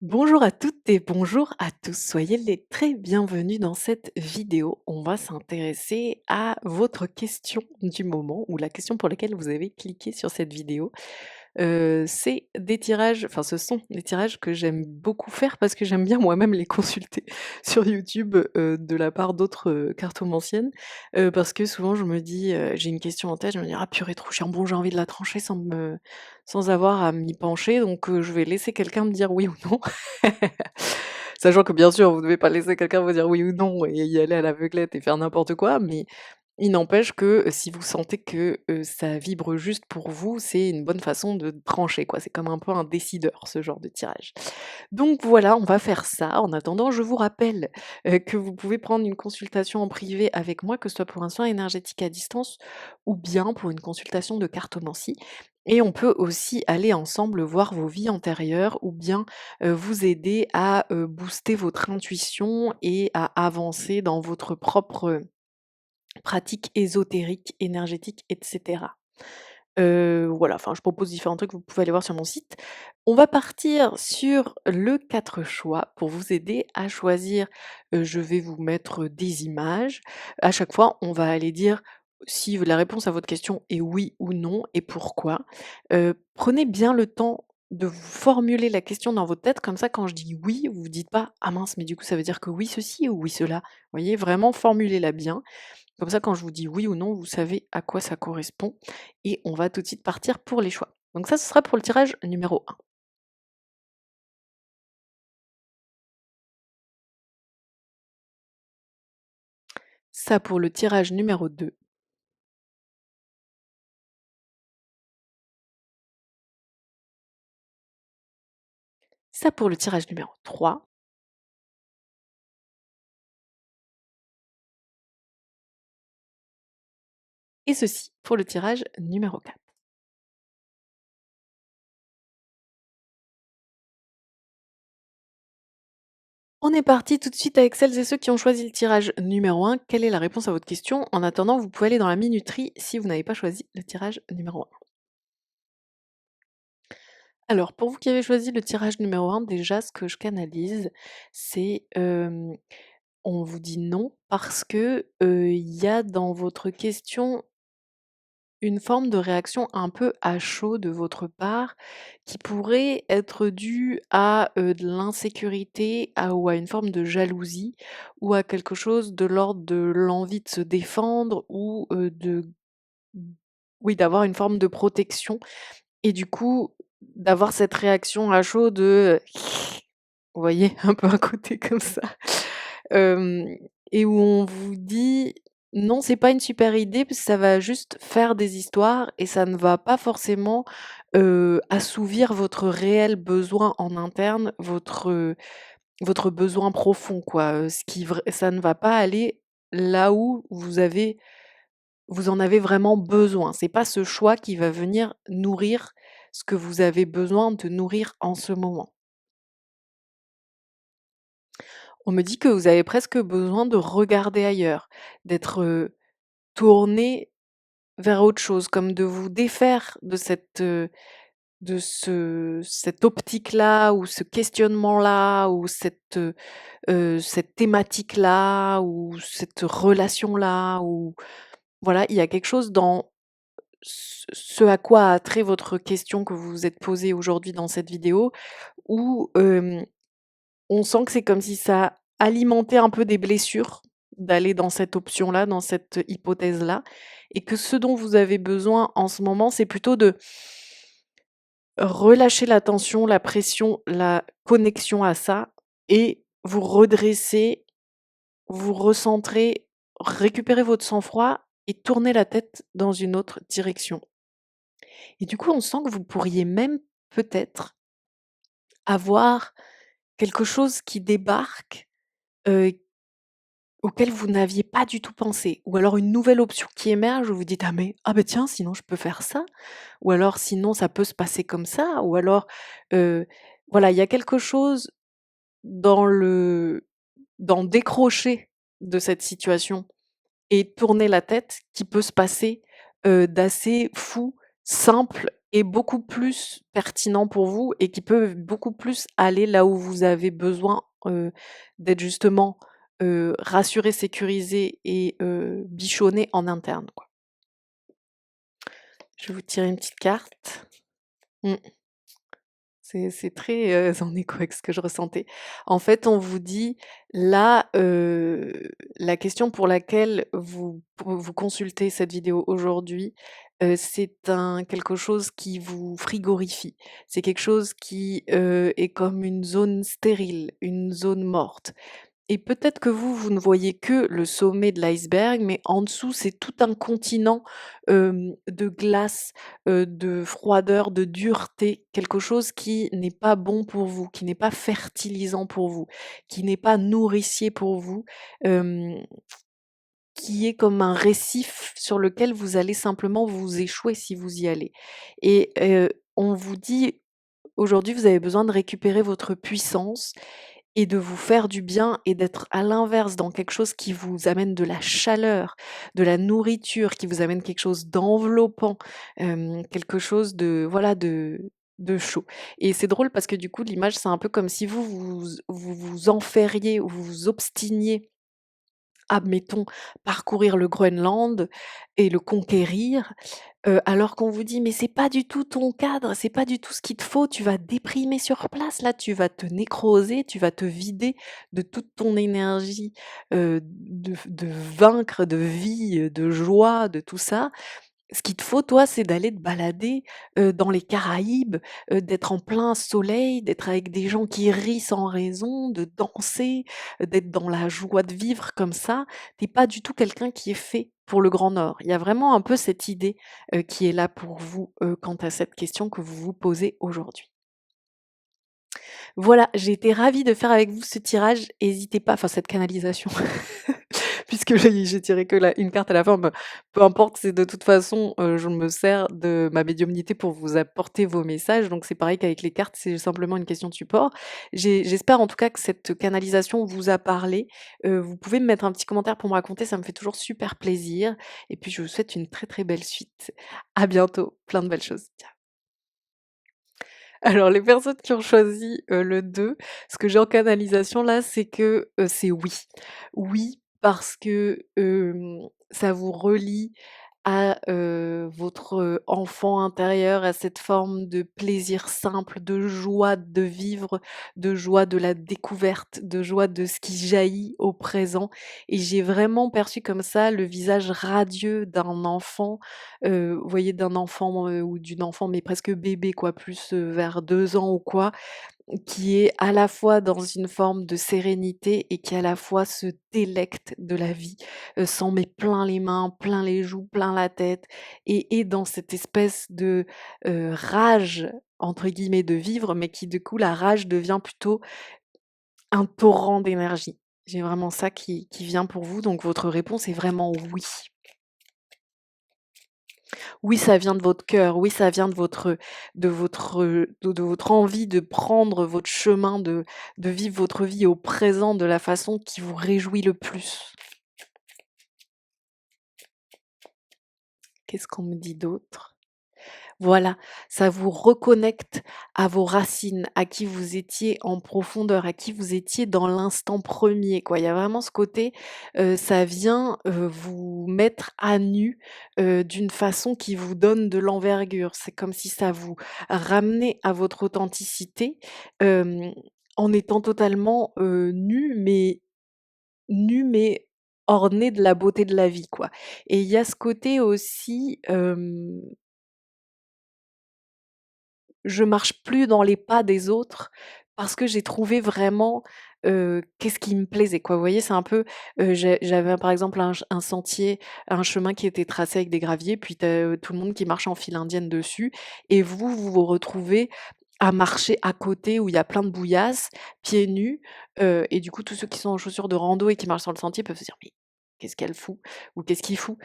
Bonjour à toutes et bonjour à tous. Soyez les très bienvenus dans cette vidéo. On va s'intéresser à votre question du moment ou la question pour laquelle vous avez cliqué sur cette vidéo. C'est des tirages, enfin ce sont des tirages que j'aime beaucoup faire parce que j'aime bien moi-même les consulter sur YouTube, de la part d'autres, cartomanciennes, parce que souvent je me dis, j'ai une question en tête, je me dis: «Ah purée trop chiant, bon j'ai envie de la trancher sans avoir à m'y pencher donc je vais laisser quelqu'un me dire oui ou non». Sachant que bien sûr vous ne devez pas laisser quelqu'un vous dire oui ou non et y aller à l'aveuglette et faire n'importe quoi, mais il n'empêche que, si vous sentez que, ça vibre juste pour vous, c'est une bonne façon de trancher, quoi. C'est comme un peu un décideur, ce genre de tirage. Donc voilà, on va faire ça. En attendant, je vous rappelle, que vous pouvez prendre une consultation en privé avec moi, que ce soit pour un soin énergétique à distance ou bien pour une consultation de cartomancie et on peut aussi aller ensemble voir vos vies antérieures ou bien, vous aider à, booster votre intuition et à avancer dans votre propre pratiques ésotériques, énergétiques, et cetera. Voilà, enfin je propose différents trucs, vous pouvez aller voir sur mon site. On va partir sur le 4 choix pour vous aider à choisir, je vais vous mettre des images. À chaque fois, on va aller dire si la réponse à votre question est oui ou non et pourquoi. Prenez bien le temps de vous formuler la question dans votre tête, comme ça quand je dis «oui», vous vous dites pas: «Ah mince, mais du coup ça veut dire que oui ceci ou oui cela». Vous voyez? Vraiment formulez-la bien. Comme ça, quand je vous dis oui ou non, vous savez à quoi ça correspond et on va tout de suite partir pour les choix. Donc ça, ce sera pour le tirage numéro 1. Ça pour le tirage numéro 2. Ça pour le tirage numéro 3. Et ceci pour le tirage numéro 4. On est parti tout de suite avec celles et ceux qui ont choisi le tirage numéro 1. Quelle est la réponse à votre question? En attendant, vous pouvez aller dans la minuterie si vous n'avez pas choisi le tirage numéro 1. Alors, pour vous qui avez choisi le tirage numéro 1, déjà, ce que je canalise, c'est on vous dit non parce que il y a dans votre question une forme de réaction un peu à chaud de votre part, qui pourrait être due à, de l'insécurité, ou à une forme de jalousie, ou à quelque chose de l'ordre de l'envie de se défendre ou, oui, d'avoir une forme de protection et du coup, d'avoir cette réaction à chaud de, vous voyez? Un peu un côté comme ça. Hem et où on vous dit: «Non, c'est pas une super idée parce que ça va juste faire des histoires et ça ne va pas forcément, assouvir votre réel besoin en interne, votre besoin profond quoi, ce qui vr ça ne va pas aller là où vous en avez vraiment besoin. C'est pas ce choix qui va venir nourrir ce que vous avez besoin de nourrir en ce moment». On me dit que vous avez presque besoin de regarder ailleurs, d'être, tourné vers autre chose, comme de vous défaire de cette optique-là ou ce questionnement-là ou cette thématique-là ou cette relation-là ou voilà, il y a quelque chose dans ce à quoi a trait votre question que vous vous êtes posée aujourd'hui dans cette vidéo où, on sent que c'est comme si ça alimentait un peu des blessures, d'aller dans cette option-là, dans cette hypothèse-là et que ce dont vous avez besoin en ce moment, c'est plutôt de relâcher la tension, la pression, la connexion à ça et vous redresser, vous recentrer, récupérer votre sang-froid et tourner la tête dans une autre direction. Et du coup, on sent que vous pourriez même peut-être avoir quelque chose qui débarque, heu, auquel vous n'aviez pas du tout pensé ou alors une nouvelle option qui émerge où vous dites: «Ah mais tiens, sinon je peux faire ça» ou alors «Sinon ça peut se passer comme ça» ou alors, heu, voilà, il y a quelque chose dans décrocher de cette situation et tourner la tête qui peut se passer, d'assez fou, simple est beaucoup plus pertinent pour vous et qui peut beaucoup plus aller là où vous avez besoin, d'être justement, rassuré, sécurisé et bichonné en interne, quoi. Je vais vous tirer une petite carte. Mmh. C'est très, en écho avec ce que je ressentais. En fait, on vous dit là, la question pour laquelle vous consultez cette vidéo aujourd'hui, c'est un quelque chose qui vous frigorifie. C'est quelque chose qui, est comme une zone stérile, une zone morte. Et peut-être que vous, vous ne voyez que le sommet de l'iceberg, mais en dessous, c'est tout un continent, de glace, de froideur, de dureté, quelque chose qui n'est pas bon pour vous, qui n'est pas fertilisant pour vous, qui n'est pas nourricier pour vous, hem, qui est comme un récif sur lequel vous allez simplement vous échouer si vous y allez. Et on vous dit: «Aujourd'hui, vous avez besoin de récupérer votre puissance et de vous faire du bien et d'être à l'inverse dans quelque chose qui vous amène de la chaleur, de la nourriture, qui vous amène quelque chose d'enveloppant, quelque chose de voilà, de chaud. Et c'est drôle parce que du coup, l'image, c'est un peu comme si vous enferriez ou vous vous obstiniez à, mettons, parcourir le Groenland et le conquérir, alors qu'on vous dit: «Mais c'est pas du tout ton cadre, c'est pas du tout ce qu'il te faut, tu vas déprimer sur place, là, tu vas te nécroser, tu vas te vider de toute ton énergie, de vaincre, de vie, de joie, de tout ça. Ce qu'il te faut, toi, c'est d'aller te balader, dans les Caraïbes, d'être en plein soleil, d'être avec des gens qui rient sans raison, de danser, d'être dans la joie de vivre comme ça. Tu es pas du tout quelqu'un qui est fait pour le Grand Nord». Il y a vraiment un peu cette idée, qui est là pour vous, quant à cette question que vous vous posez aujourd'hui. Voilà, j'ai été ravie de faire avec vous ce tirage. Hésitez pas, enfin cette canalisation, puisque j'ai tiré que la une carte à la fin, bah, peu importe, c'est de toute façon, je me sers de ma médiumnité pour vous apporter vos messages, donc c'est pareil qu'avec les cartes, c'est simplement une question de support. J'espère en tout cas que cette canalisation vous a parlé. Vous pouvez me mettre un petit commentaire pour me raconter, ça me fait toujours super plaisir et puis je vous souhaite une très, très belle suite. À bientôt, plein de belles choses. Alors les personnes qui ont choisi, le 2, ce que j'ai en canalisation là, c'est que, c'est oui. Oui, parce que, ça vous relie à, votre, enfant intérieur, à cette forme de plaisir simple, de joie de vivre, de joie de la découverte, de joie de ce qui jaillit au présent et j'ai vraiment perçu comme ça le visage radieux d'un enfant, vous voyez d'un enfant, ou d'une enfant mais presque bébé quoi, plus, vers 2 ans ou quoi, qui est à la fois dans une forme de sérénité et qui à la fois se délecte de la vie, s'en met plein les mains, plein les joues, plein la tête et dans cette espèce de, «rage» entre guillemets de vivre, mais qui du coup la rage devient plutôt un torrent d'énergie. J'ai vraiment ça qui vient pour vous, donc votre réponse est vraiment oui. Oui, ça vient de votre cœur, oui, ça vient de votre envie de prendre votre chemin, de vivre votre vie au présent de la façon qui vous réjouit le plus. Qu'est-ce qu'on me dit d'autre? Voilà, ça vous reconnecte à vos racines, à qui vous étiez en profondeur, à qui vous étiez dans l'instant premier, quoi. Il y a vraiment ce côté, ça vient, vous mettre à nu, d'une façon qui vous donne de l'envergure. C'est comme si ça vous ramenait à votre authenticité, hem, en étant totalement, nu mais orné de la beauté de la vie, quoi. Et il y a ce côté aussi, je marche plus dans les pas des autres parce que j'ai trouvé vraiment, qu'est-ce qui me plaisait, quoi. Vous voyez, c'est un peu, j'avais par exemple un sentier, un chemin qui était tracé avec des graviers, puis tu tout le monde qui marche en file indienne dessus et vous vous retrouvez à marcher à côté où il y a plein de bouillasse, pieds nus, et du coup, tous ceux qui sont en chaussures de rando et qui marchent sur le sentier peuvent se dire: «Mais qu'est-ce qu'elle fout?» ou «Qu'est-ce qu'il fout?»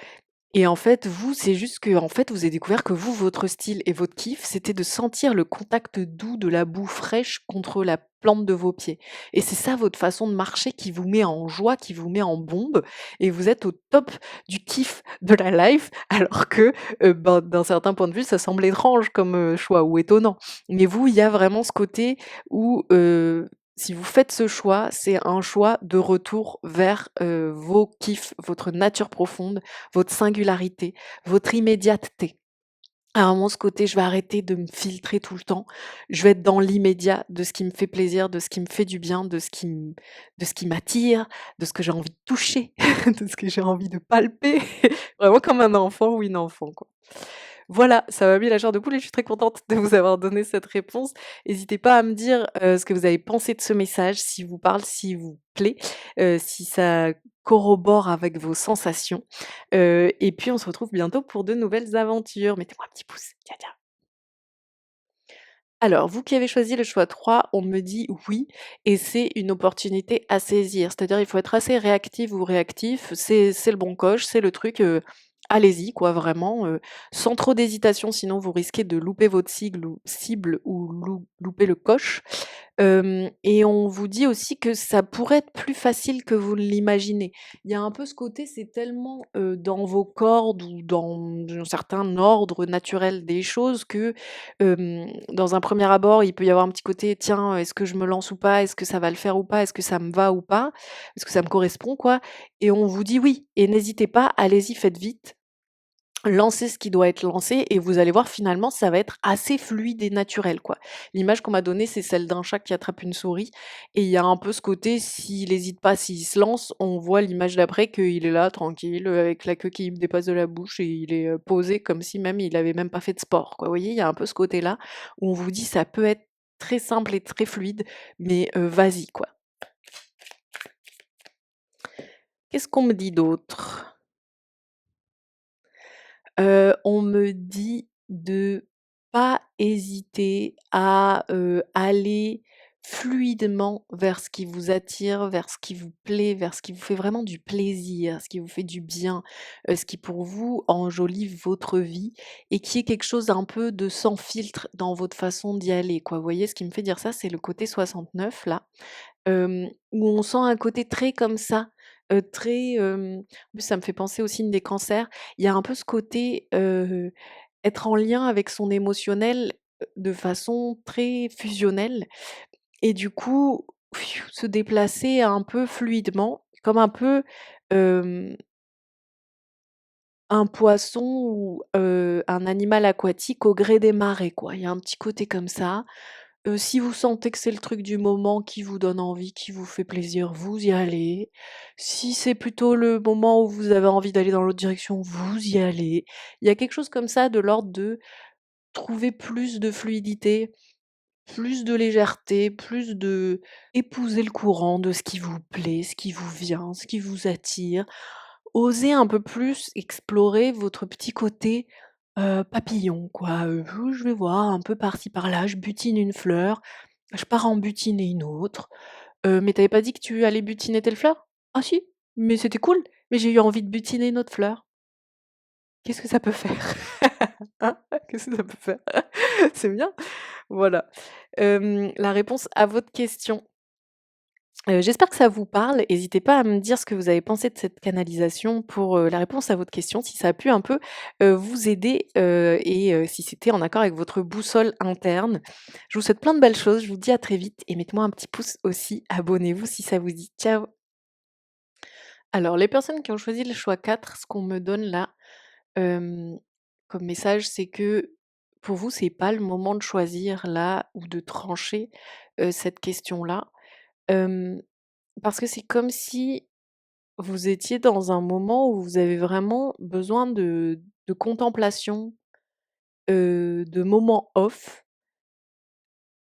Et en fait, vous, c'est juste que, en fait, vous avez découvert que vous, votre style et votre kiff, c'était de sentir le contact doux de la boue fraîche contre la plante de vos pieds. Et c'est ça votre façon de marcher qui vous met en joie, qui vous met en bombe, et vous êtes au top du kiff de la life, alors que, ben, d'un certain point de vue, ça semble étrange comme, choix ou étonnant. Mais vous, il y a vraiment ce côté où, si vous faites ce choix, c'est un choix de retour vers, vos kiffs, votre nature profonde, votre singularité, votre immédiateté. À un moment, ce côté, je vais arrêter de me filtrer tout le temps. Je vais être dans l'immédiat de ce qui me fait plaisir, de ce qui me fait du bien, de ce qui m'attire, de ce que j'ai envie de toucher, de ce que j'ai envie de palper. Vraiment comme un enfant ou une enfant, quoi. Voilà, ça m'a mis la chair de poule et je suis très contente de vous avoir donné cette réponse. N'hésitez pas à me dire, ce que vous avez pensé de ce message, s'il vous parle, s'il vous plaît, si ça corrobore avec vos sensations. Et puis on se retrouve bientôt pour de nouvelles aventures. Mettez-moi un petit pouce. Tiens, tiens. Alors, vous qui avez choisi le choix 3, on me dit oui, et c'est une opportunité à saisir. C'est-à-dire, il faut être assez réactive ou réactif. C'est le bon coche, c'est le truc. Allez-y, quoi, vraiment, sans trop d'hésitation, sinon vous risquez de louper votre cible ou louper le coche. Et on vous dit aussi que ça pourrait être plus facile que vous ne l'imaginez. Il y a un peu ce côté, c'est tellement, dans vos cordes ou dans un certain ordre naturel des choses que, dans un premier abord, il peut y avoir un petit côté: «Tiens, est-ce que je me lance ou pas? Est-ce que ça va le faire ou pas? Est-ce que ça me va ou pas? Est-ce que ça me correspond, quoi?» Et on vous dit: «Oui» et n'hésitez pas, allez-y, faites vite. Lancez ce qui doit être lancé et vous allez voir finalement ça va être assez fluide et naturel, quoi. L'image qu'on m'a donnée, c'est celle d'un chat qui attrape une souris et il y a un peu ce côté, s'il hésite pas, s'il se lance, on voit l'image d'après qu'il est là tranquille, avec la queue qui dépasse de la bouche et il est, posé comme si même il avait même pas fait de sport, quoi. Vous voyez? Il y a un peu ce côté-là où on vous dit: «Ça peut être très simple et très fluide, mais vas-y, quoi». Qu'est-ce qu'on me dit d'autre? On me dit de pas hésiter à, aller fluidement vers ce qui vous attire, vers ce qui vous plaît, vers ce qui vous fait vraiment du plaisir, ce qui vous fait du bien, ce qui pour vous enjolive votre vie et qui est quelque chose un peu de sans filtre dans votre façon d'y aller, quoi. Vous voyez? Ce qui me fait dire ça, c'est le côté 69 là, où on sent un côté très comme ça, très, en plus ça me fait penser au signe des cancers. Il y a un peu ce côté, être en lien avec son émotionnel, de façon très fusionnelle et du coup, se déplacer un peu fluidement, comme un peu, hem, un poisson ou, un animal aquatique au gré des marées, quoi. Il y a un petit côté comme ça. Si vous sentez que c'est le truc du moment qui vous donne envie, qui vous fait plaisir, vous y allez. Si c'est plutôt le moment où vous avez envie d'aller dans l'autre direction, vous y allez. Il y a quelque chose comme ça de l'ordre de trouver plus de fluidité, plus de légèreté, plus de épouser le courant de ce qui vous plaît, ce qui vous vient, ce qui vous attire. Osez un peu plus explorer votre petit côté, papillon quoi, je vais voir un peu par-ci par-là, je butine une fleur, je pars en butiner une autre. «Mais tu avais pas dit que tu allais butiner telle fleur?» «Ah si, mais c'était cool, mais j'ai eu envie de butiner une autre fleur». Qu'est-ce que ça peut faire? Hein? Qu'est-ce que ça peut faire? C'est bien, voilà. La réponse à votre question. J'espère que ça vous parle. N'hésitez pas à me dire ce que vous avez pensé de cette canalisation pour, la réponse à votre question, si ça a pu un peu, vous aider, et si c'était en accord avec votre boussole interne. Je vous souhaite plein de belles choses, je vous dis à très vite et mettez-moi un petit pouce aussi, abonnez-vous si ça vous dit. Ciao! Alors les personnes qui ont choisi le choix 4, ce qu'on me donne là, hem, comme message, c'est que pour vous, c'est pas le moment de choisir là ou de trancher, cette question-là. Hem, Parce que c'est comme si vous étiez dans un moment où vous avez vraiment besoin de contemplation, de moments off,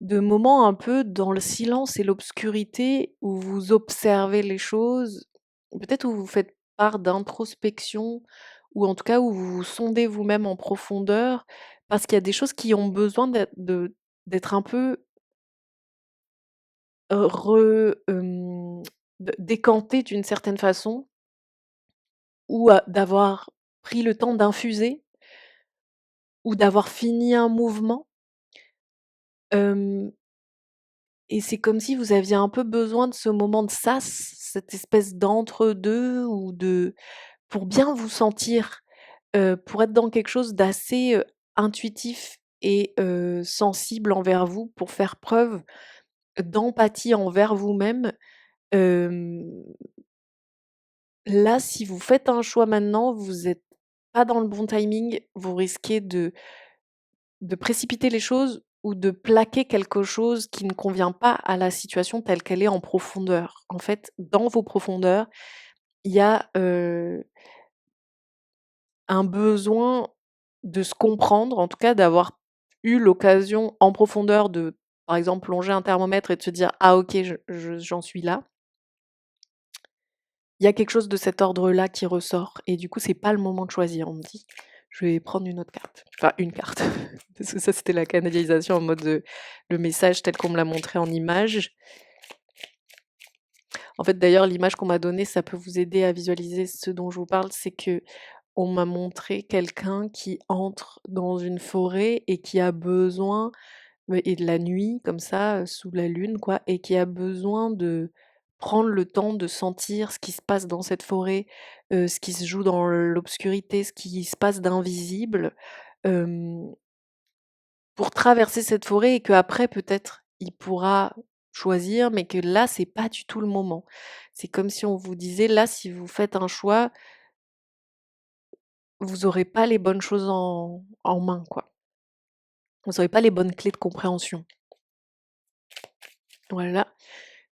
de moments un peu dans le silence et l'obscurité où vous observez les choses, peut-être où vous faites part d'introspection ou en tout cas où vous vous sondez vous-même en profondeur, parce qu'il y a des choses qui ont besoin d'être un peu, décantées d'une certaine façon ou d'avoir pris le temps d'infuser ou d'avoir fini un mouvement, hem et c'est comme si vous aviez un peu besoin de ce moment de sas, cette espèce d'entre-deux ou de pour bien vous sentir, pour être dans quelque chose d'assez, intuitif et sensible envers vous, pour faire preuve d'empathie envers vous-même. Hem, Là, si vous faites un choix maintenant, vous êtes pas dans le bon timing, vous risquez de précipiter les choses ou de plaquer quelque chose qui ne convient pas à la situation telle qu'elle est en profondeur. En fait, dans vos profondeurs, il y a, un besoin de se comprendre, en tout cas d'avoir eu l'occasion en profondeur de, par exemple, plonger un thermomètre et de se dire: «Ah OK, j'en suis là». Il y a quelque chose de cet ordre-là qui ressort et du coup, c'est pas le moment de choisir. On me dit: «Je vais prendre une autre carte». Enfin, une carte, parce que ça, c'était la canalisation en mode, le message tel qu'on me l'a montré en image. En fait, d'ailleurs, l'image qu'on m'a donnée, ça peut vous aider à visualiser ce dont je vous parle. C'est que on m'a montré quelqu'un qui entre dans une forêt et qui a besoin et de la nuit comme ça, sous la lune quoi et qui a besoin de prendre le temps de sentir ce qui se passe dans cette forêt, ce qui se joue dans l'obscurité, ce qui se passe d'invisible, hem, pour traverser cette forêt et qu'après peut-être il pourra choisir, mais que là, c'est pas du tout le moment. C'est comme si on vous disait: «Là, si vous faites un choix, vous aurez pas les bonnes choses en main, quoi. Vous aurez pas les bonnes clés de compréhension». Voilà.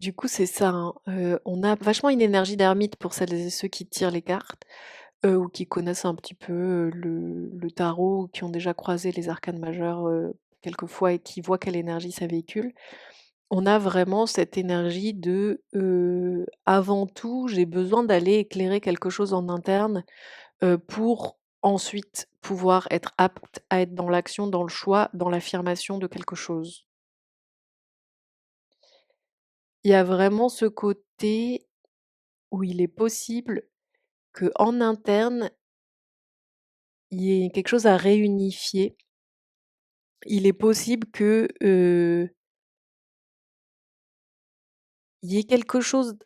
Du coup, c'est ça, hein, on a vachement une énergie d'ermite pour celles et ceux qui tirent les cartes, ou qui connaissent un petit peu, le tarot ou qui ont déjà croisé les arcanes majeurs, quelques fois et qui voient quelle énergie ça véhicule. On a vraiment cette énergie de, avant tout, j'ai besoin d'aller éclairer quelque chose en interne, pour ensuite pouvoir être apte à être dans l'action, dans le choix, dans l'affirmation de quelque chose. Il y a vraiment ce côté où il est possible qu'en interne, il y ait quelque chose à réunifier. Il est possible que, il y ait quelque chose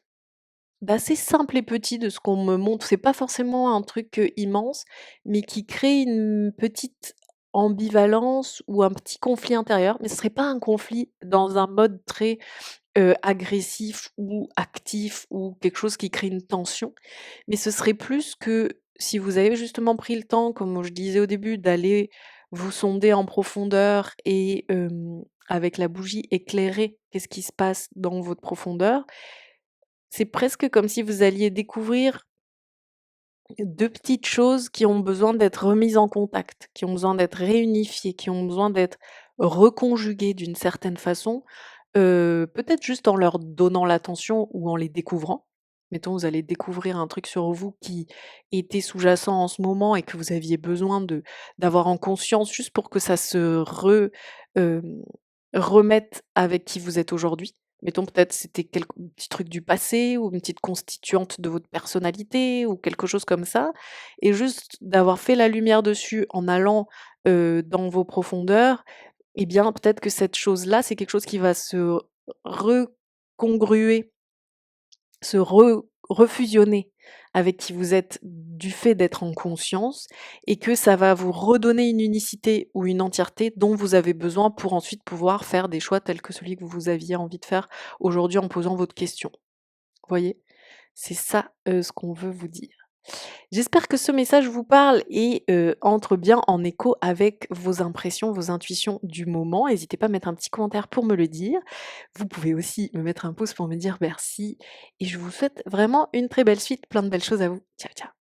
d'assez simple et petit de ce qu'on me montre. C'est pas forcément un truc, immense, mais qui crée une petite ambivalence ou un petit conflit intérieur. Mais ce serait pas un conflit dans un mode très, agressif ou actif ou quelque chose qui crée une tension. Mais ce serait plus que si vous avez justement pris le temps, comme je disais au début, d'aller vous sonder en profondeur et avec la bougie éclairer qu'est-ce qui se passe dans votre profondeur. C'est presque comme si vous alliez découvrir 2 petites choses qui ont besoin d'être remises en contact, qui ont besoin d'être réunifiées, qui ont besoin d'être reconjuguées d'une certaine façon, peut-être juste en leur donnant l'attention ou en les découvrant. Mettons, vous allez découvrir un truc sur vous qui était sous-jacent en ce moment et que vous aviez besoin de d'avoir en conscience juste pour que ça se hem, remette avec qui vous êtes aujourd'hui. Mettons peut-être c'était quelque petit truc du passé ou une petite constituante de votre personnalité ou quelque chose comme ça et juste d'avoir fait la lumière dessus en allant, dans vos profondeurs et bien, peut-être que cette chose-là, c'est quelque chose qui va se recongruer, se refusionner avec qui vous êtes du fait d'être en conscience et que ça va vous redonner une unicité ou une entièreté dont vous avez besoin pour ensuite pouvoir faire des choix tels que celui que vous aviez envie de faire aujourd'hui en posant votre question. Vous voyez? C'est ça, ce qu'on veut vous dire. J'espère que ce message vous parle et entre bien en écho avec vos impressions, vos intuitions du moment. N'hésitez pas à mettre un petit commentaire pour me le dire. Vous pouvez aussi me mettre un pouce pour me dire merci et je vous souhaite vraiment une très belle suite, plein de belles choses à vous. Ciao, ciao.